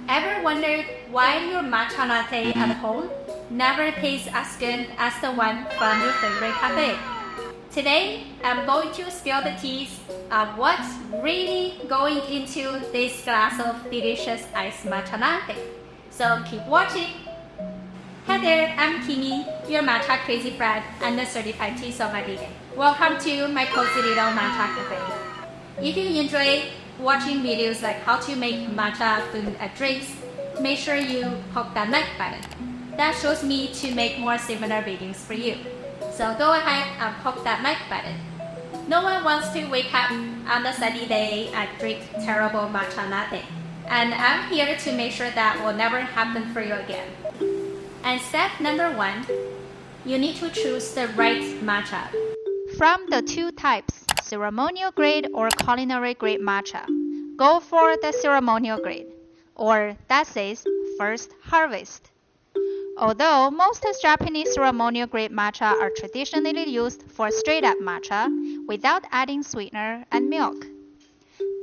Ever wondered why your matcha latte at home never tastes as good as the one from your favorite cafe? Today, I'm going to spill the tea of what's really going into this glass of delicious iced matcha latte. So keep watching. Hi there, I'm Kimi, your matcha crazy friend and the certified tea sommelier. Welcome to my cozy little matcha cafe. If you enjoy watching videos like how to make matcha food and drinks, make sure you click that like button. That shows me to make more similar videos for you. So go ahead and click that like button. No one wants to wake up on a sunny day and drink terrible matcha latte. And I'm here to make sure that will never happen for you again. And step number 1, you need to choose the right matcha. From the two types, ceremonial grade or culinary grade matcha, go for the ceremonial grade, or that says first harvest. Although most Japanese ceremonial grade matcha are traditionally used for straight up matcha without adding sweetener and milk,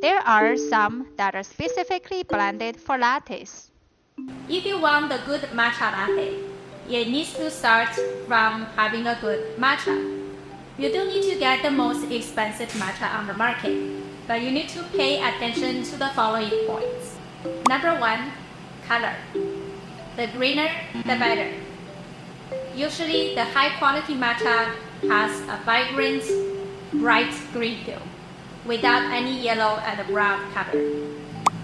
there are some that are specifically blended for lattes. If you want the good matcha latte, it needs to start from having a good matcha. You don't need to get the most expensive matcha on the market, but you need to pay attention to the following points. Number 1, color. The greener, the better. Usually, the high quality matcha has a vibrant, bright green hue, without any yellow and brown color.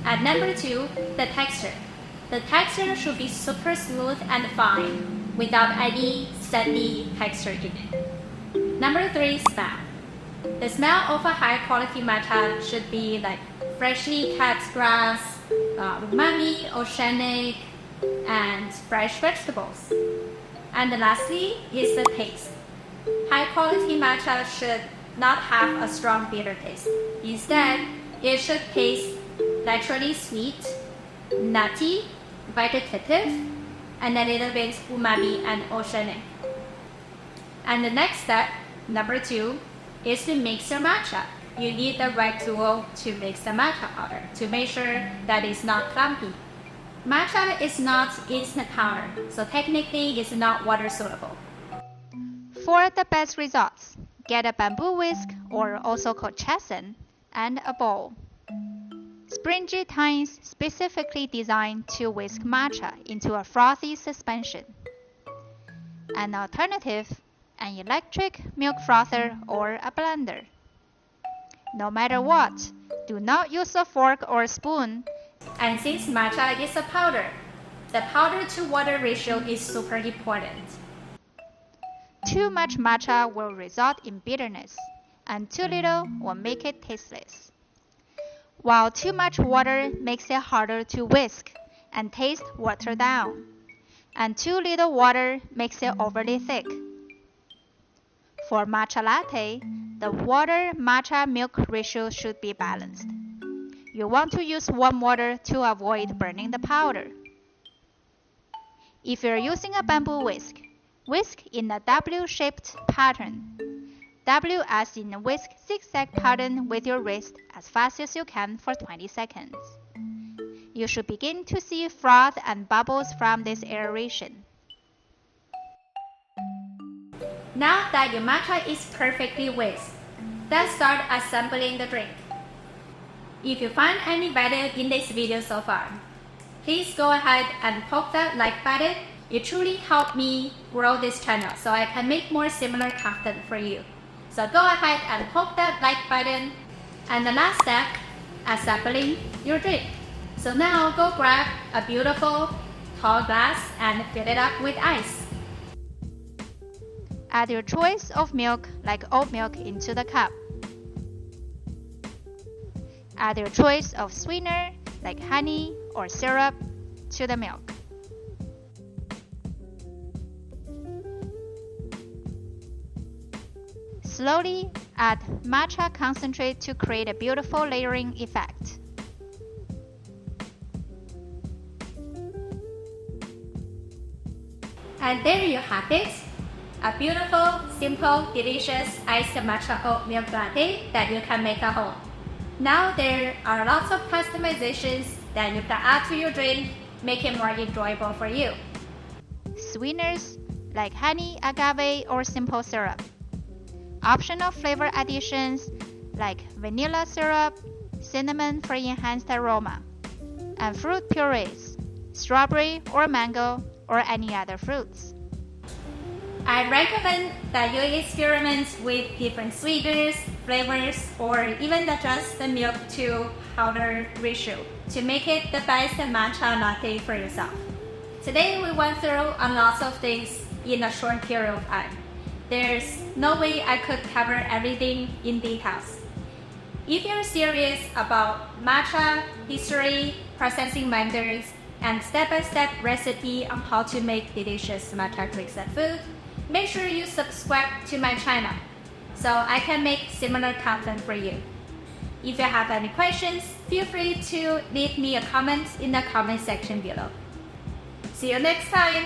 And number 2, the texture. The texture should be super smooth and fine, without any sandy texture in it. Number 3, smell. The smell of a high quality matcha should be like freshly cut grass, umami, oceanic, and fresh vegetables. And lastly is the taste. High quality matcha should not have a strong bitter taste. Instead, it should taste naturally sweet, nutty, vegetative, and a little bit umami and oceanic. And the next step, number 2, is to mix your matcha. You need the right tool to mix the matcha powder to make sure that it's not clumpy. Matcha is not instant powder, so technically it's not water soluble. For the best results, get a bamboo whisk, or also called chesson, and a bowl. Springy tines specifically designed to whisk matcha into a frothy suspension. An alternative, an electric milk frother or a blender. No matter what, do not use a fork or a spoon. And since matcha is a powder, the powder to water ratio is super important. Too much matcha will result in bitterness, and too little will make it tasteless. While too much water makes it harder to whisk and taste watered down, and too little water makes it overly thick. For matcha latte, the water-matcha milk ratio should be balanced. You want to use warm water to avoid burning the powder. If you're using a bamboo whisk, whisk in a W-shaped pattern. W as in whisk zigzag pattern with your wrist as fast as you can for 20 seconds. You should begin to see froth and bubbles from this aeration. Now that your matcha is perfectly whisked, let's start assembling the drink. If you find any value in this video so far, please go ahead and poke that like button. It truly helped me grow this channel so I can make more similar content for you. So go ahead and poke that like button. And the last step, assembling your drink. So now go grab a beautiful tall glass and fill it up with ice. Add your choice of milk like oat milk into the cup. Add your choice of sweetener like honey or syrup to the milk. Slowly add matcha concentrate to create a beautiful layering effect. And there you have it. A beautiful, simple, delicious iced matcha oat milk latte that you can make at home. Now there are lots of customizations that you can add to your drink, make it more enjoyable for you. Sweeteners like honey, agave, or simple syrup. Optional flavor additions like vanilla syrup, cinnamon for enhanced aroma, and fruit purees, strawberry or mango, or any other fruits. I recommend that you experiment with different sweeteners, flavors, or even adjust the milk to powder ratio to make it the best matcha latte for yourself. Today we went through a lot of things in a short period of time. There's no way I could cover everything in details. If you're serious about matcha history, processing methods, and step-by-step recipe on how to make delicious matcha drinks and food, make sure you subscribe to my channel so I can make similar content for you. If you have any questions, feel free to leave me a comment in the comment section below. See you next time!